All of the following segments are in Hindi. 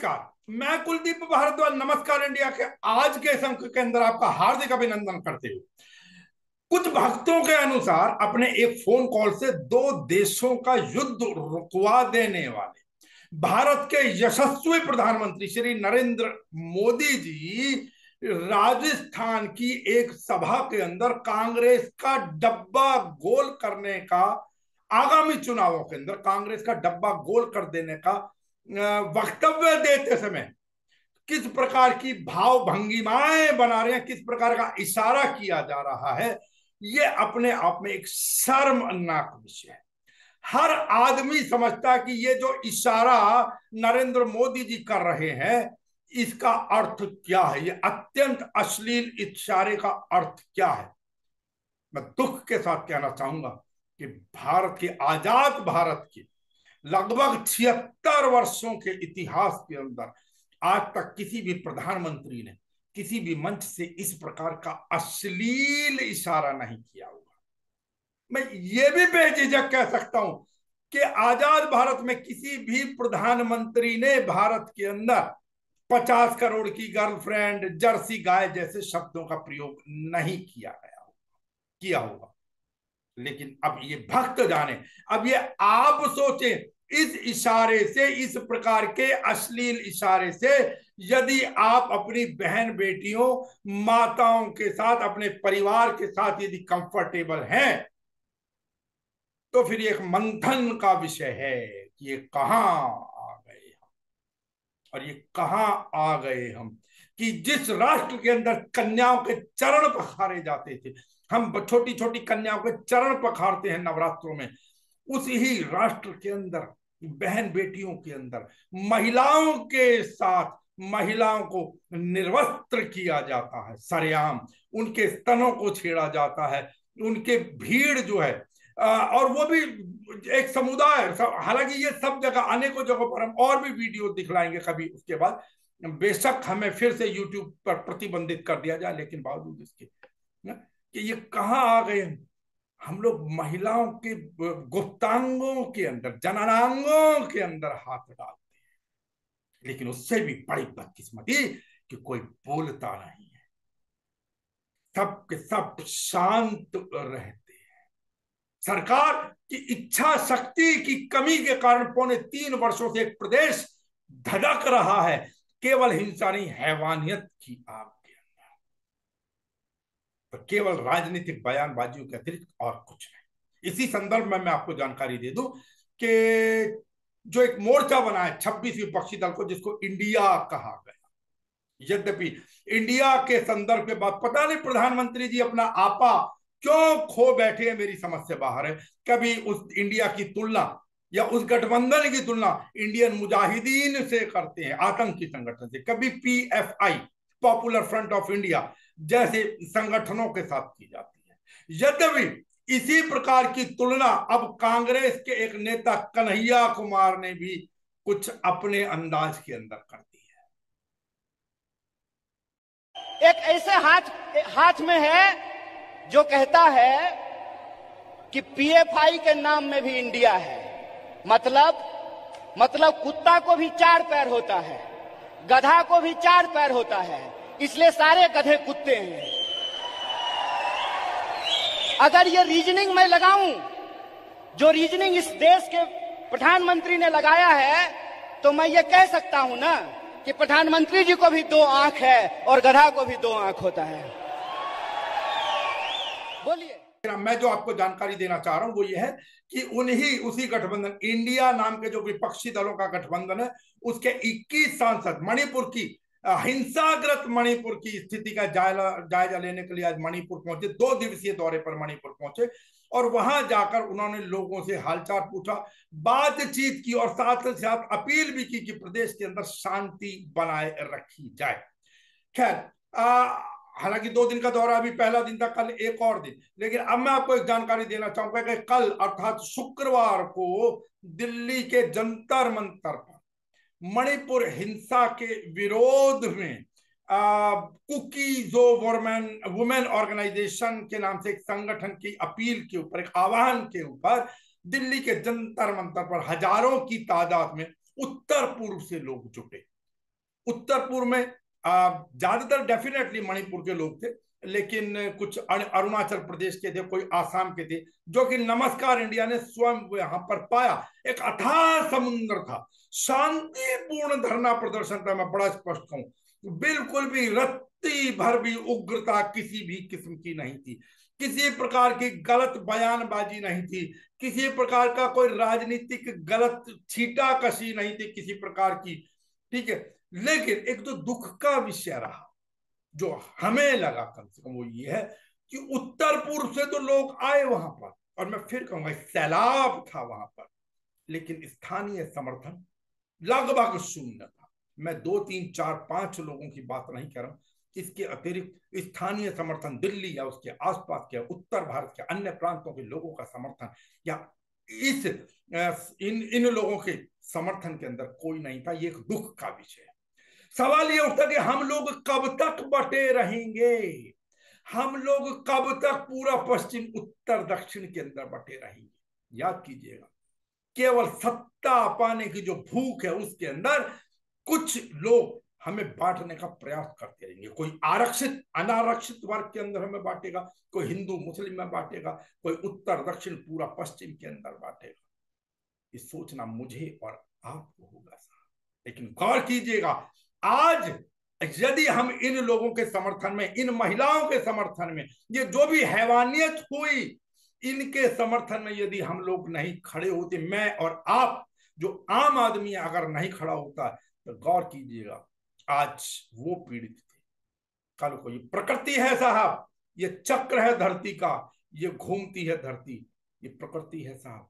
नमस्कार। मैं कुलदीप भारद्वाज नमस्कार इंडिया के आज के इस अंक के अंदर आपका हार्दिक अभिनंदन करते हुए कुछ भक्तों के अनुसार अपने एक फोन कॉल से दो देशों का युद्ध रुकवा देने वाले भारत के यशस्वी प्रधानमंत्री श्री नरेंद्र मोदी जी राजस्थान की एक सभा के अंदर कांग्रेस का डब्बा गोल करने का, आगामी चुनावों के अंदर कांग्रेस का डब्बा गोल कर देने का वक्तव्य देते समय किस प्रकार की भाव भंगिमाएं बना रहे हैं, किस प्रकार का इशारा किया जा रहा है, ये अपने आप में एक शर्मनाक विषय है। हर आदमी समझता है कि ये जो इशारा नरेंद्र मोदी जी कर रहे हैं इसका अर्थ क्या है, ये अत्यंत अश्लील इशारे का अर्थ क्या है। मैं दुख के साथ कहना चाहूंगा कि भारत के आजाद भारत के लगभग 76 वर्षों के इतिहास के अंदर आज तक किसी भी प्रधानमंत्री ने किसी भी मंच से इस प्रकार का अश्लील इशारा नहीं किया होगा। मैं ये भी बेझिझक कह सकता हूं कि आजाद भारत में किसी भी प्रधानमंत्री ने भारत के अंदर 50 करोड़ की गर्लफ्रेंड, जर्सी गाय जैसे शब्दों का प्रयोग नहीं किया होगा। लेकिन अब ये भक्त जाने, अब ये आप सोचें, इस इशारे से, इस प्रकार के अश्लील इशारे से यदि आप अपनी बहन बेटियों, माताओं के साथ, अपने परिवार के साथ यदि कंफर्टेबल हैं तो फिर एक मंथन का विषय है कि ये कहां आ गए हम, और ये कहां आ गए हम कि जिस राष्ट्र के अंदर कन्याओं के चरण पखारे जाते थे, हम छोटी छोटी कन्याओं के चरण पखारते हैं नवरात्रों में, उस ही राष्ट्र के अंदर बहन बेटियों के अंदर महिलाओं के साथ महिलाओं को निर्वस्त्र किया जाता है, सरेआम उनके स्तनों को छेड़ा जाता है, उनके भीड़ जो है, और वो भी एक समुदाय। हालांकि ये सब जगह, अनेकों जगहों पर हम और भी वीडियो दिखलाएंगे कभी उसके बाद, बेशक हमें फिर से यूट्यूब पर प्रतिबंधित कर दिया जाए, लेकिन बावजूद इसके कि ये कहां आ गए हम लोग महिलाओं के गुप्तांगों के अंदर, जननांगों के अंदर हाथ डालते हैं। लेकिन उससे भी बड़ी बदकिस्मती कि कोई बोलता नहीं है, सब के सब शांत रहते हैं। सरकार की इच्छा शक्ति की कमी के कारण पौने 3 वर्षों से एक प्रदेश धधक रहा है, केवल हिंसा नहीं, हैवानियत की आग के अंदर, तो केवल राजनीतिक बयानबाजियों के अतिरिक्त और कुछ नहीं। इसी संदर्भ में मैं आपको जानकारी दे दूं कि जो एक मोर्चा बना है 26 विपक्षी दल को, जिसको इंडिया कहा गया, यद्यपि इंडिया के संदर्भ के बाद पता नहीं प्रधानमंत्री जी अपना आपा क्यों खो बैठे हैं, मेरी समझ से बाहर है। कभी उस इंडिया की तुलना या उस गठबंधन की तुलना इंडियन मुजाहिदीन से करते हैं, आतंकी संगठन से, कभी PFI, popular front of India जैसे संगठनों के साथ की जाती है। यद्यपि इसी प्रकार की तुलना अब कांग्रेस के एक नेता कन्हैया कुमार ने भी कुछ अपने अंदाज के अंदर कर दी है। एक ऐसे हाथ में है जो कहता है कि पीएफआई के नाम में भी इंडिया है। मतलब कुत्ता को भी 4 पैर होता है, गधा को भी 4 पैर होता है, इसलिए सारे गधे कुत्ते हैं। अगर ये रीजनिंग मैं लगाऊं, जो रीजनिंग इस देश के प्रधानमंत्री ने लगाया है, तो मैं ये कह सकता हूं ना कि प्रधानमंत्री जी को भी 2 आंख है और गधा को भी 2 आंख होता है। बोलिए। मैं जो आपको जानकारी देना चाह रहा हूं वो ये है कि उसी गठबंधन, इंडिया नाम के जो विपक्षी दलों का गठबंधन है, उसके 21 सांसद मणिपुर की हिंसाग्रस्त मणिपुर की स्थिति का जायजा लेने के लिए आज मणिपुर पहुंचे, 2 दिवसीय दौरे पर मणिपुर पहुंचे, और वहां जाकर उन्होंने लोगों से हालचाल पूछा, बातचीत की, और साथ ही साथ अपील भी की कि प्रदेश के अंदर शांति बनाए रखी जाए। खैर, हालांकि 2 दिन का दौरा, अभी पहला दिन था, कल एक और दिन। लेकिन अब मैं आपको एक जानकारी देना चाहूंगा कि कल अर्थात शुक्रवार को दिल्ली के जंतर मंतर पर मणिपुर हिंसा के विरोध में कुकीजो वुमेन ऑर्गेनाइजेशन के नाम से एक संगठन की अपील के ऊपर, एक आह्वान के ऊपर दिल्ली के जंतर मंतर पर हजारों की तादाद में उत्तर पूर्व से लोग जुटे। उत्तर पूर्व में ज्यादातर डेफिनेटली मणिपुर के लोग थे, लेकिन कुछ अरुणाचल प्रदेश के थे, कोई आसाम के थे, जो कि नमस्कार इंडिया ने स्वयं यहां पर पाया। एक अथाह समुद्र था, शांतिपूर्ण धरना प्रदर्शन था। मैं बड़ा स्पष्ट कहूं, बिल्कुल भी रत्ती भर भी उग्रता किसी भी किस्म की नहीं थी, किसी प्रकार की गलत बयानबाजी नहीं थी, किसी प्रकार का कोई राजनीतिक गलत छीटाकशी नहीं थी किसी प्रकार की, ठीक है। लेकिन एक तो दुख का विषय रहा जो हमें लगा कम से कम, वो ये है कि उत्तर पूर्व से तो लोग आए वहां पर, और मैं फिर कहूंगा सैलाब था वहां पर, लेकिन स्थानीय समर्थन लगभग शून्य था। मैं 2 3 4 5 लोगों की बात नहीं कर रहा हूं, इसके अतिरिक्त स्थानीय समर्थन दिल्ली या उसके आसपास के उत्तर भारत के अन्य प्रांतों के लोगों का समर्थन या इस इन लोगों के समर्थन के अंदर कोई नहीं था। ये एक दुख का विषय है। सवाल ये उठता कि हम लोग कब तक बटे रहेंगे, हम लोग कब तक पूरा पश्चिम उत्तर दक्षिण के अंदर बटे रहेंगे। याद कीजिएगा, केवल सत्ता पाने की जो भूख है उसके अंदर कुछ लोग हमें बांटने का प्रयास करते रहेंगे। कोई आरक्षित अनारक्षित वर्ग के अंदर हमें बांटेगा, कोई हिंदू मुस्लिम में बांटेगा, कोई उत्तर दक्षिण पूरा पश्चिम के अंदर बांटेगा। ये सोचना मुझे और आपको होगा साहब। लेकिन गौर कीजिएगा, आज यदि हम इन लोगों के समर्थन में, इन महिलाओं के समर्थन में, ये जो भी हैवानियत हुई, इनके समर्थन में यदि हम लोग नहीं खड़े होते, मैं और आप जो आम आदमी अगर नहीं खड़ा होता, तो गौर कीजिएगा आज वो पीड़ित थे, कल को ये प्रकृति है साहब, ये चक्र है धरती का, ये घूमती है धरती, ये प्रकृति है साहब।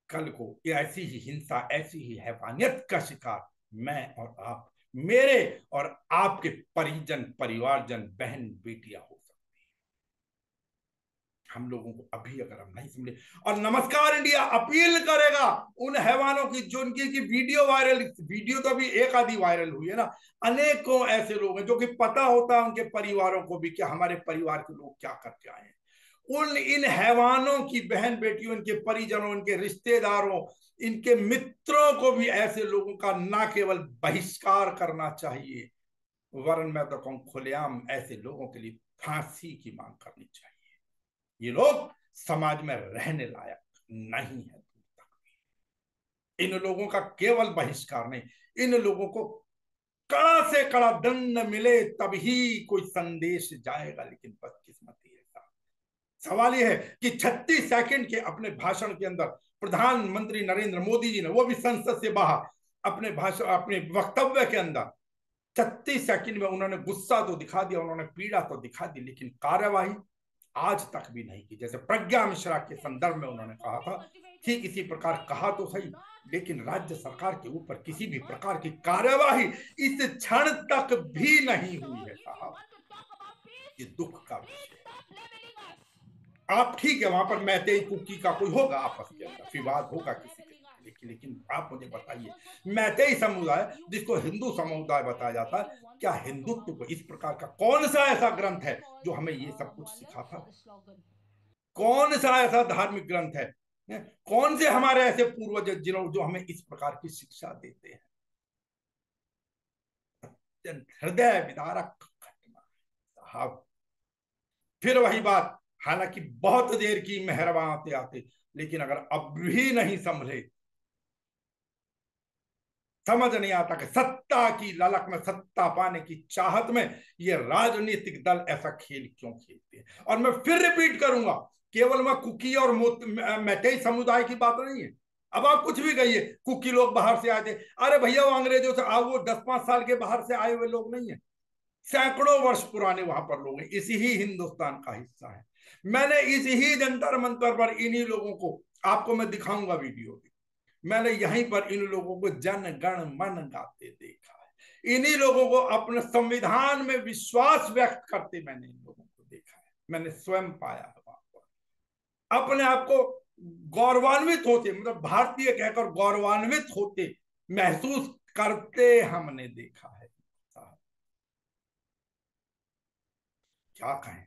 कल को ये ऐसी ही हिंसा, ऐसी ही हैवानियत का शिकार मैं और आप, मेरे और आपके परिजन, परिवारजन, बहन बेटियां हो सकती है। हम लोगों को अभी अगर हम नहीं समझे, और नमस्कार इंडिया अपील करेगा उन हैवानों की जो उनकी वीडियो वायरल, वीडियो तो अभी एक आधी वायरल हुई है ना, अनेकों ऐसे लोग हैं जो कि पता होता है उनके परिवारों को भी कि हमारे परिवार के लोग क्या करके आए हैं। उन इन हैवानों की बहन बेटियों, इनके परिजनों, इनके रिश्तेदारों, इनके मित्रों को भी ऐसे लोगों का ना केवल बहिष्कार करना चाहिए, वरन मैं तो कहूं खुलेआम ऐसे लोगों के लिए फांसी की मांग करनी चाहिए। ये लोग समाज में रहने लायक नहीं है दूर तक भी। इन लोगों का केवल बहिष्कार नहीं, इन लोगों को कड़ा से कड़ा दंड मिले तभी कोई संदेश जाएगा, लेकिन बदकिस्मती है। सवाल यह है कि 36 सेकंड के अपने भाषण के अंदर प्रधानमंत्री नरेंद्र मोदी जी ने, वो भी संसद से बाहर, अपने भाषण, अपने वक्तव्य के अंदर 36 सेकंड में उन्होंने गुस्सा तो दिखा दिया, उन्होंने पीड़ा तो दिखा दी, लेकिन कार्यवाही आज तक भी नहीं की। जैसे प्रज्ञा मिश्रा के संदर्भ में उन्होंने कहा था, ठीक इसी प्रकार कहा तो सही, लेकिन राज्य सरकार के ऊपर किसी भी प्रकार की कार्यवाही इस क्षण तक भी नहीं हुई है साहब। ये दुख का विषय है। आप ठीक है, वहां पर मैतेई कुकी का कोई होगा, आपस के अंदर विवाद होगा किसी के, लेकिन आप मुझे बताइए, मैतेई समुदाय जिसको हिंदू समुदाय बताया जाता है, क्या हिंदुत्व को इस प्रकार का कौन सा ऐसा ग्रंथ है जो हमें ये सब कुछ सिखाता? कौन सा ऐसा धार्मिक ग्रंथ है, कौन से हमारे ऐसे पूर्वज जिन्होंने जो हमें इस प्रकार की शिक्षा देते हैं? हृदय विदारक घटना साहब। फिर वही बात, हालांकि बहुत देर की मेहरबान आते आते, लेकिन अगर अब भी नहीं संभले, समझ नहीं आता कि सत्ता की ललक में, सत्ता पाने की चाहत में ये राजनीतिक दल ऐसा खेल क्यों खेलते हैं। और मैं फिर रिपीट करूंगा, केवल मैं कुकी और मैतेई समुदाय की बात नहीं है। अब आप कुछ भी कहिए, कुकी लोग बाहर से आए थे, अरे भैया वो अंग्रेजों से वो 10-5 साल के बाहर से आए हुए लोग नहीं है, सैकड़ों वर्ष पुराने वहां पर लोग हैं, इसी ही हिंदुस्तान का हिस्सा है। मैंने इसी ही जंतर मंतर पर इन्हीं लोगों को, आपको मैं दिखाऊंगा वीडियो भी, मैंने यहीं पर इन लोगों को जन गण मन गाते देखा है। इन्हीं लोगों को अपने संविधान में विश्वास व्यक्त करते मैंने इन लोगों को देखा है, मैंने स्वयं पाया है वहां पर। अपने आप को गौरवान्वित होते, मतलब भारतीय कहकर गौरवान्वित होते महसूस करते हमने देखा है। क्या कहें,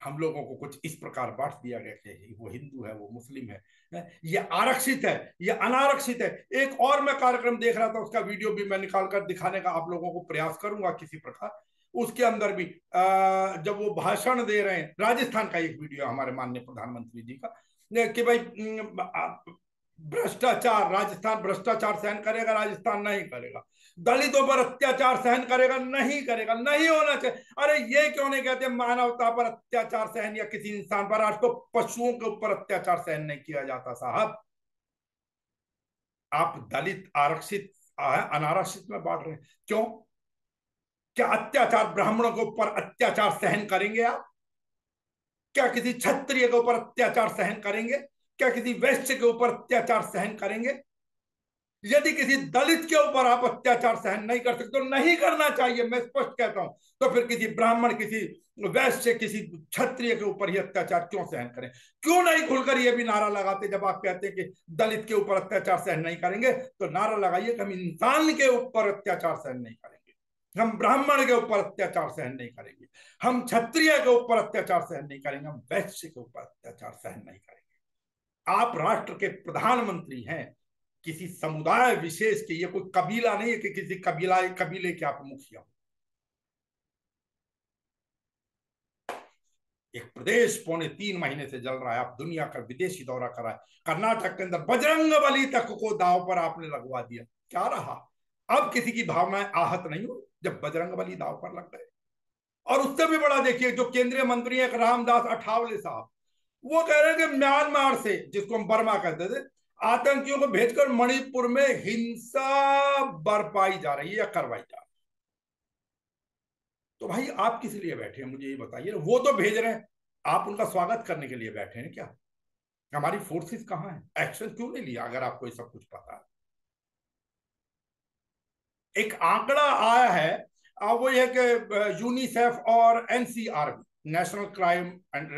हम लोगों को कुछ इस प्रकार बांट दिया गया कि वो हिंदू है, वो मुस्लिम है, ये आरक्षित है, ये अनारक्षित है। एक और मैं कार्यक्रम देख रहा था, उसका वीडियो भी मैं निकाल कर दिखाने का आप लोगों को प्रयास करूंगा किसी प्रकार। उसके अंदर भी जब वो भाषण दे रहे हैं, राजस्थान का एक वीडियो हमारे माननीय प्रधानमंत्री जी का, कि भाई भ्रष्टाचार, राजस्थान भ्रष्टाचार सहन करेगा, राजस्थान नहीं करेगा, दलितों पर अत्याचार सहन करेगा, नहीं करेगा, नहीं होना चाहिए। अरे ये क्यों नहीं कहते मानवता पर अत्याचार सहन, या किसी इंसान पर? आज तो पशुओं के ऊपर अत्याचार सहन नहीं किया जाता साहब। आप दलित आरक्षित अनारक्षित में बांट रहे हैं, क्यों? क्या अत्याचार ब्राह्मणों के ऊपर अत्याचार सहन करेंगे आप? क्या किसी क्षत्रिय के ऊपर अत्याचार सहन करेंगे? क्या किसी वैश्य के ऊपर अत्याचार सहन करेंगे? यदि किसी दलित के ऊपर आप अत्याचार सहन नहीं कर सकते तो नहीं करना चाहिए, मैं स्पष्ट कहता हूं। तो फिर किसी ब्राह्मण, किसी वैश्य, किसी क्षत्रिय के ऊपर ही अत्याचार क्यों सहन करें? क्यों नहीं खुलकर ये भी नारा लगाते, जब आप कहते हैं कि दलित के ऊपर अत्याचार सहन नहीं करेंगे, तो नारा लगाइए कि हम इंसान के ऊपर अत्याचार सहन नहीं करेंगे, हम ब्राह्मण के ऊपर अत्याचार सहन नहीं करेंगे, हम क्षत्रिय के ऊपर अत्याचार सहन नहीं करेंगे, हम वैश्य के ऊपर अत्याचार सहन नहीं करेंगे। आप राष्ट्र के प्रधानमंत्री हैं, किसी समुदाय विशेष के, ये कोई कबीला नहीं है कि किसी कबीले के आप मुखिया हो। एक प्रदेश पौने 3 महीने से जल रहा है, आप दुनिया का विदेशी दौरा कर रहा है, कर्नाटक के अंदर बजरंगबली तक को दांव पर आपने लगवा दिया, क्या रहा? अब किसी की भावनाएं आहत नहीं हुई जब बजरंगबली दांव पर लग गए? और उससे भी बड़ा देखिए, जो केंद्रीय मंत्री है रामदास अठावले साहब, वो कह रहे हैं कि म्यांमार से, जिसको हम बर्मा कहते थे, आतंकियों को भेजकर मणिपुर में हिंसा बरपाई जा रही है या करवाई जा रही है। तो भाई आप किस लिए बैठे हैं, मुझे ये बताइए। वो तो भेज रहे हैं, आप उनका स्वागत करने के लिए बैठे हैं क्या? हमारी फोर्सेस कहां है? एक्शन क्यों नहीं लिया अगर आपको ये सब कुछ पता है? एक आंकड़ा आया है, वो ये कि यूनिसेफ और NCRB, national crime and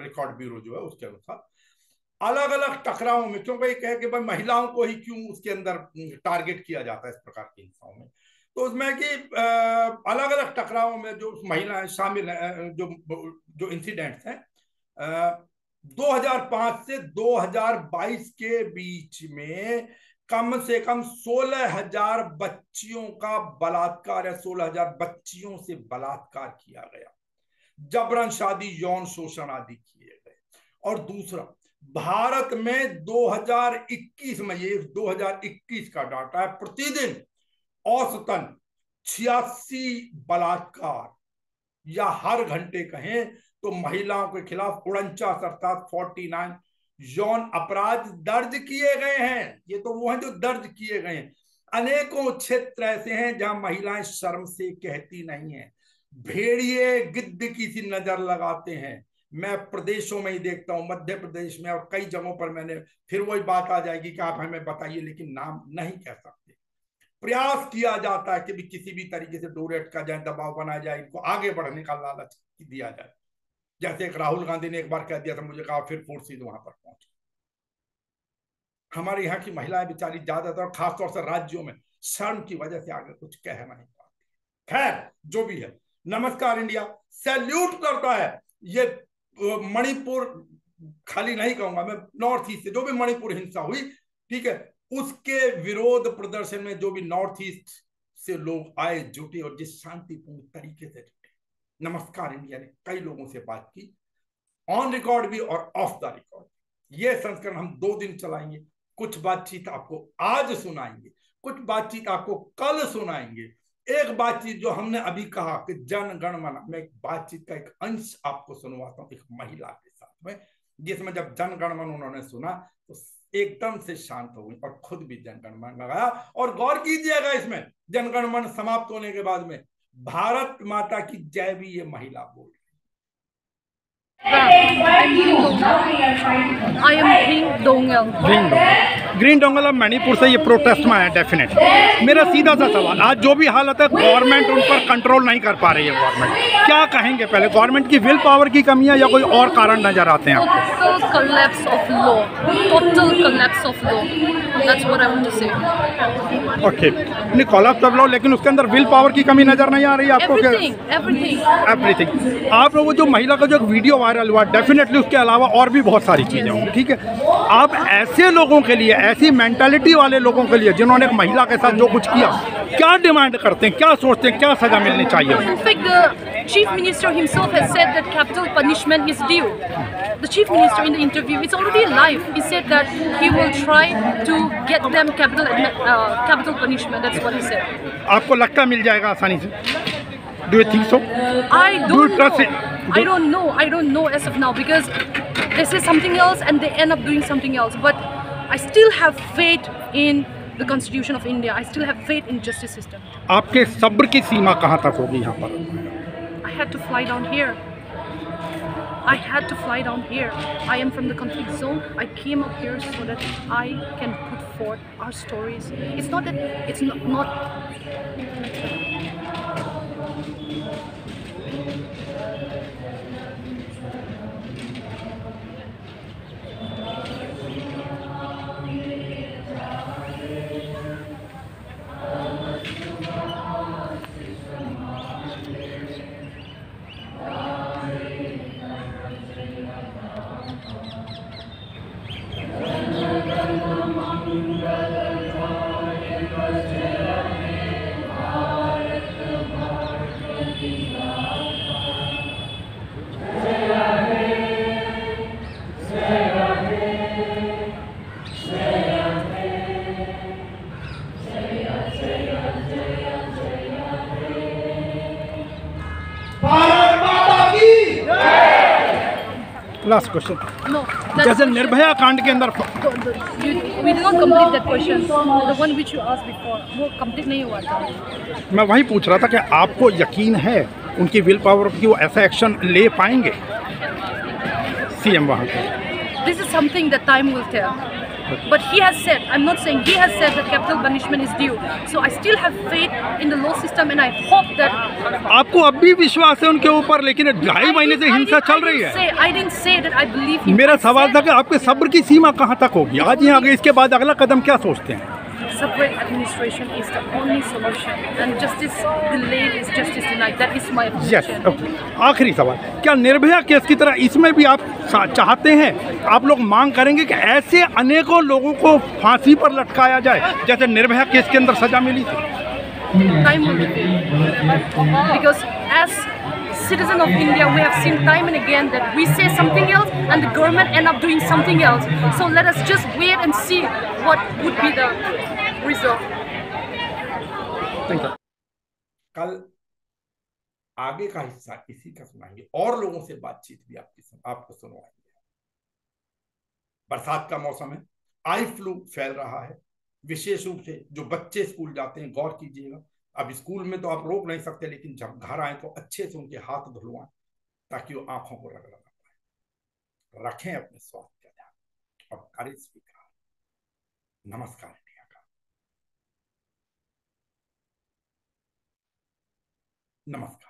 record bureau जो है, उसके अनुसार अलग अलग टकरावों में, क्यों भाई कहे कि भाई महिलाओं को ही क्यों उसके अंदर टारगेट किया जाता है इस प्रकार की हिंसाओं में, तो उसमें कि अलग अलग टकरावों में जो महिलाएं शामिल हैं, जो इंसिडेंट्स हैं, 2005 से 2022 के बीच में कम से कम 16,000 बच्चियों का बलात्कार या 16,000 बच्चियों से बलात्कार किया गया, जबरन शादी, यौन शोषण आदि किए गए। और दूसरा, भारत में 2021 में, ये 2021 का डाटा है, प्रतिदिन औसतन 86 बलात्कार, या हर घंटे कहें तो महिलाओं के खिलाफ 49 अर्थात 49 यौन अपराध दर्ज किए गए हैं। ये तो वो हैं जो दर्ज किए गए हैं। अनेकों क्षेत्र ऐसे हैं जहां महिलाएं शर्म से कहती नहीं है, भेड़िए गिद्ध की सी नजर लगाते हैं। मैं प्रदेशों में ही देखता हूं, मध्य प्रदेश में और कई जगहों पर मैंने, फिर वही बात आ जाएगी कि आप हमें बताइए, लेकिन नाम नहीं कह सकते। प्रयास किया जाता है कि भी किसी भी तरीके से डोर अटका जाए, दबाव बनाया जाए, इनको आगे बढ़ने का लालच दिया जाए। जैसे एक राहुल गांधी ने एक बार कह दिया था, मुझे कहा फिर फोर्सेज वहां पर पहुंचे। हमारे यहाँ की महिलाएं बेचारी ज्यादातर, खासतौर से राज्यों में, शर्म की वजह से आगे कुछ कह नहीं पाती। खैर जो भी है, नमस्कार इंडिया सैल्यूट करता है ये मणिपुर, खाली नहीं कहूंगा मैं, नॉर्थ ईस्ट से जो भी मणिपुर हिंसा हुई, ठीक है, उसके विरोध प्रदर्शन में जो भी नॉर्थ ईस्ट से लोग आए, जुटे, और जिस शांतिपूर्ण तरीके से जुटे। नमस्कार इंडिया ने कई लोगों से बात की, ऑन रिकॉर्ड भी और ऑफ द रिकॉर्ड। ये संस्करण हम 2 दिन चलाएंगे। कुछ बातचीत आपको आज सुनाएंगे, कुछ बातचीत आपको कल सुनाएंगे। एक बातचीत जो हमने अभी कहा कि जन गण मन, मैं एक बातचीत का एक अंश आपको सुनवाता हूं एक महिला के साथ में, जिसमें जब जन गण मन उन्होंने सुना तो एकदम से शांत हो गई और खुद भी जन गण मन लगाया। और गौर कीजिएगा, इसमें जन गण मन समाप्त होने के बाद में भारत माता की जय भी ये महिला बोल रही। I am Ring Dongyal. Green dongle of Manipur से ये प्रोटेस्ट में आया डेफिनेट। मेरा सीधा सा सवाल, आज जो भी हालत है गवर्नमेंट उन पर कंट्रोल नहीं कर पा रही है, गवर्नमेंट क्या कहेंगे? पहले गवर्नमेंट की विल पावर की कमी है या कोई और कारण नजर आते हैं आपको? Total collapse of law. Total collapse of law. That's what I want to say. Okay, नहीं कोलैप्स ऑफ लॉ, लेकिन उसके अंदर विल पावर की कमी नजर नहीं आ रही है आपको? Everything, everything. एवरीथिंग। आप लोगों जो महिला का जो एक वीडियो वायरल हुआ, डेफिनेटली उसके अलावा और भी बहुत सारी चीज़ें होंगी, ठीक है? आप ऐसे लोगों के लिए, ऐसी मेंटालिटी वाले लोगों के लिए जिन्होंने एक महिला के साथ जो कुछ किया, क्या डिमांड करते हैं, क्या सोचते हैं, क्या सजा मिलनी चाहिए? In fact, the Chief Minister himself has said that capital punishment is due. The Chief Minister in the interview, it's already live. He said that he will try to get them capital punishment. That's what he said. आपको लगता मिल जाएगा आसानी से? Do you think so? I Do you don't trust know. it? I don't know. I don't know as of now because they say something else and they end up doing something else. But I still have faith in the Constitution of India. I still have faith in justice system. आपके सब्र की सीमा कहाँ तक होगी यहाँ पर? I had to fly down here. I had to fly down here. I am from the conflict zone. I came up here so that I can put forth our stories. It's not that it's not last question. no. जैसे निर्भया कांड के अंदर We did not complete that question. The one which you asked before, वो complete नहीं हुआ था. मैं वही पूछ रहा था कि आपको यकीन है उनकी विल पावर की वो ऐसा एक्शन ले पाएंगे सीएम वहाँ पे? This is something that time will tell. But he has said, I'm not saying, he has said that capital punishment is due. So I still have faith in the law system and I hope that... आपको अब भी विश्वास है उनके ऊपर, लेकिन 2.5 महीने से हिंसा चल रही है। I didn't say that I believe him. मेरा सवाल था कि आपके सब्र की सीमा कहाँ तक होगी? आज ही आगे इसके बाद अगला कदम क्या सोचते हैं? Separate administration is the only solution and justice delayed is justice denied. That is my position. Yes. आखिरी सवाल, क्या निर्भया केस की तरह इसमें भी आप चाहते हैं, आप लोग मांग करेंगे कि ऐसे अनेकों लोगों को फांसी पर लटकाया जाए जैसे निर्भया केस के अंदर सजा मिली थी? Time will reveal. Because as citizen of India, we have seen time and again that we say something else and the government end up doing something else. So let us just wait and see what would be the result. Thank you. कल आगे का हिस्सा इसी का सुनाएंगे और लोगों से बातचीत भी आपको सुनवाएंगे। बरसात का मौसम है, आई फ्लू फैल रहा है, विशेष रूप से जो बच्चे स्कूल जाते हैं गौर कीजिएगा। अब स्कूल में तो आप रोक नहीं सकते, लेकिन जब घर आए तो अच्छे से उनके हाथ धुलवाएं ताकि वो आंखों को रगड़ लगा पाए। रखें अपने स्वास्थ्य का ध्यान और कार्य स्वीकार। नमस्कार इंडिया का नमस्कार।